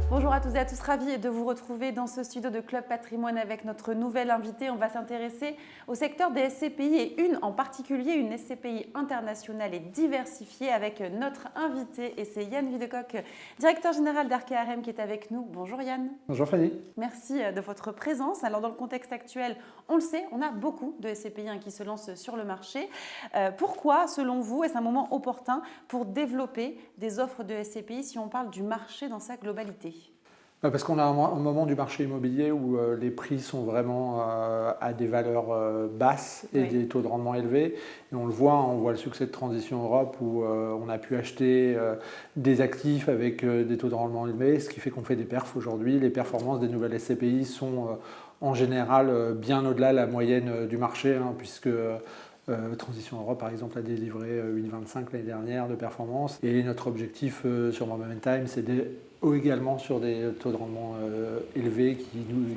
Bonjour à toutes et à tous, ravis de vous retrouver dans ce studio de Club Patrimoine avec notre nouvelle invitée. On va s'intéresser au secteur des SCPI et une en particulier, une SCPI internationale et diversifiée avec notre invité et c'est Yann Videcoq, directeur général d'Arkea RM qui est avec nous. Bonjour Yann. Bonjour Fanny. Merci de votre présence. Alors dans le contexte actuel, on le sait, on a beaucoup de SCPI qui se lancent sur le marché. Pourquoi, selon vous, est-ce un moment opportun pour développer des offres de SCPI si on parle du marché dans sa globalité ? Parce qu'on a un moment du marché immobilier où les prix sont vraiment à des valeurs basses et des taux de rendement élevés. Et on le voit, on voit le succès de Transition Europe où on a pu acheter des actifs avec des taux de rendement élevés, ce qui fait qu'on fait des perfs aujourd'hui. Les performances des nouvelles SCPI sont en général bien au-delà de la moyenne du marché, puisque Transition Europe, par exemple, a délivré 8,25 l'année dernière de performance. Et notre objectif sur Momentime, c'est également sur des taux de rendement élevés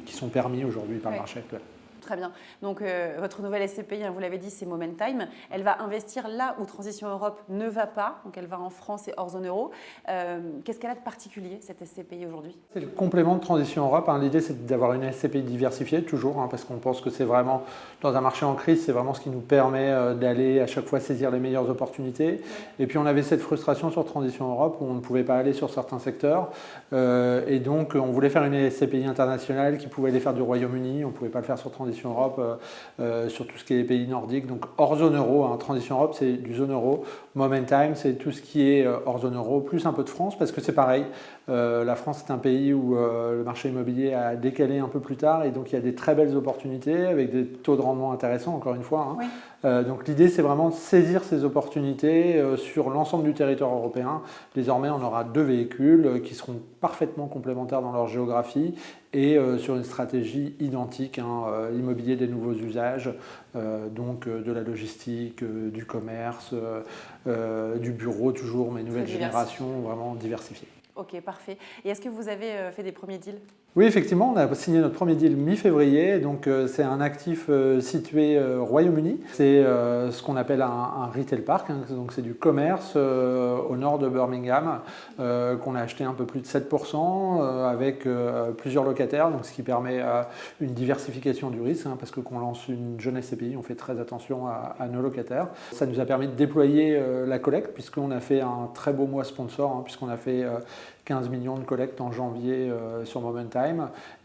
qui sont permis aujourd'hui par le marché actuel. Très bien. Donc, votre nouvelle SCPI, vous l'avez dit, c'est Momentime. Elle va investir là où Transition Europe ne va pas. Donc, elle va en France et hors zone euro. Qu'est-ce qu'elle a de particulier, cette SCPI aujourd'hui ? C'est le complément de Transition Europe. L'idée, c'est d'avoir une SCPI diversifiée, toujours, parce qu'on pense que c'est vraiment, dans un marché en crise, c'est vraiment ce qui nous permet d'aller à chaque fois saisir les meilleures opportunités. Et puis, on avait cette frustration sur Transition Europe où on ne pouvait pas aller sur certains secteurs. Et donc, on voulait faire une SCPI internationale qui pouvait aller faire du Royaume-Uni. On ne pouvait pas le faire sur Transition Europe, sur tout ce qui est pays nordiques, donc hors zone euro. Transition Europe, c'est du zone euro. Momentime, c'est tout ce qui est hors zone euro, plus un peu de France, parce que c'est pareil. La France, c'est un pays où le marché immobilier a décalé un peu plus tard, et donc il y a des très belles opportunités avec des taux de rendement intéressants, encore une fois. Oui. Donc l'idée, c'est vraiment de saisir ces opportunités sur l'ensemble du territoire européen. Désormais, on aura 2 véhicules qui seront parfaitement complémentaires dans leur géographie et sur une stratégie identique, immobilier des nouveaux usages, donc de la logistique, du commerce, du bureau toujours, mais nouvelle génération, vraiment diversifiée. Ok, parfait. Et est-ce que vous avez fait des premiers deals ? Oui, effectivement, on a signé notre premier deal mi-février. Donc, c'est un actif situé au Royaume-Uni. C'est ce qu'on appelle un retail park. Donc, c'est du commerce au nord de Birmingham qu'on a acheté un peu plus de 7% avec plusieurs locataires. Donc, ce qui permet une diversification du risque parce que quand on lance une jeune SCPI, on fait très attention à nos locataires. Ça nous a permis de déployer la collecte puisqu'on a fait un très beau mois sponsor puisqu'on a fait 15 millions de collectes en janvier sur Momentime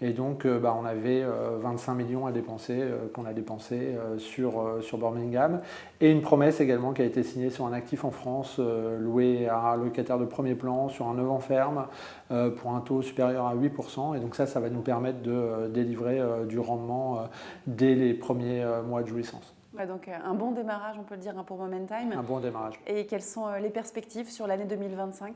et donc on avait 25 millions à dépenser qu'on a dépensé sur Birmingham et une promesse également qui a été signée sur un actif en France loué à un locataire de premier plan sur un 9 ans ferme pour un taux supérieur à 8% et donc ça va nous permettre de délivrer du rendement dès les premiers mois de jouissance. Ouais, donc un bon démarrage, on peut le dire, pour Momentime. Un bon démarrage. Et quelles sont les perspectives sur l'année 2025 ?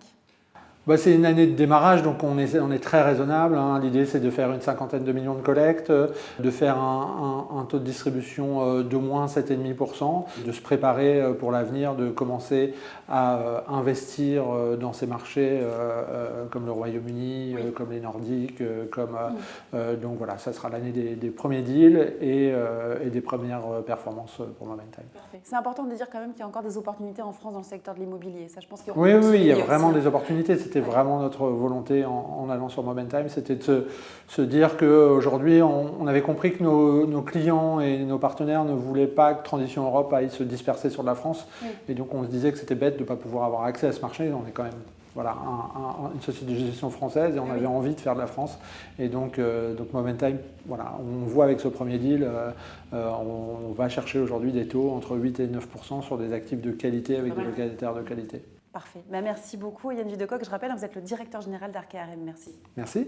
C'est une année de démarrage, donc on est très raisonnable. L'idée, c'est de faire une 50aine de millions de collectes, de faire un taux de distribution d'au moins 7,5%, de se préparer pour l'avenir, de commencer à investir dans ces marchés comme le Royaume-Uni, comme les Nordiques. Donc voilà, ça sera l'année des premiers deals et des premières performances pour Momentime. Parfait. C'est important de dire quand même qu'il y a encore des opportunités en France dans le secteur de l'immobilier. Ça, je pense oui, il y a vraiment des opportunités. C'était vraiment notre volonté en allant sur Momentime, c'était de se dire qu'aujourd'hui, on avait compris que nos clients et nos partenaires ne voulaient pas que Transition Europe aille se disperser sur la France. Et donc, on se disait que c'était bête de ne pas pouvoir avoir accès à ce marché. On est quand même une société de gestion française et on avait envie de faire de la France. Et donc Momentime, on voit avec ce premier deal, on va chercher aujourd'hui des taux entre 8 et 9% sur des actifs de qualité avec des locataires de qualité. Parfait. Merci beaucoup Yann Videcoq. Je rappelle, vous êtes le directeur général d'Arkea RM. Merci. Merci.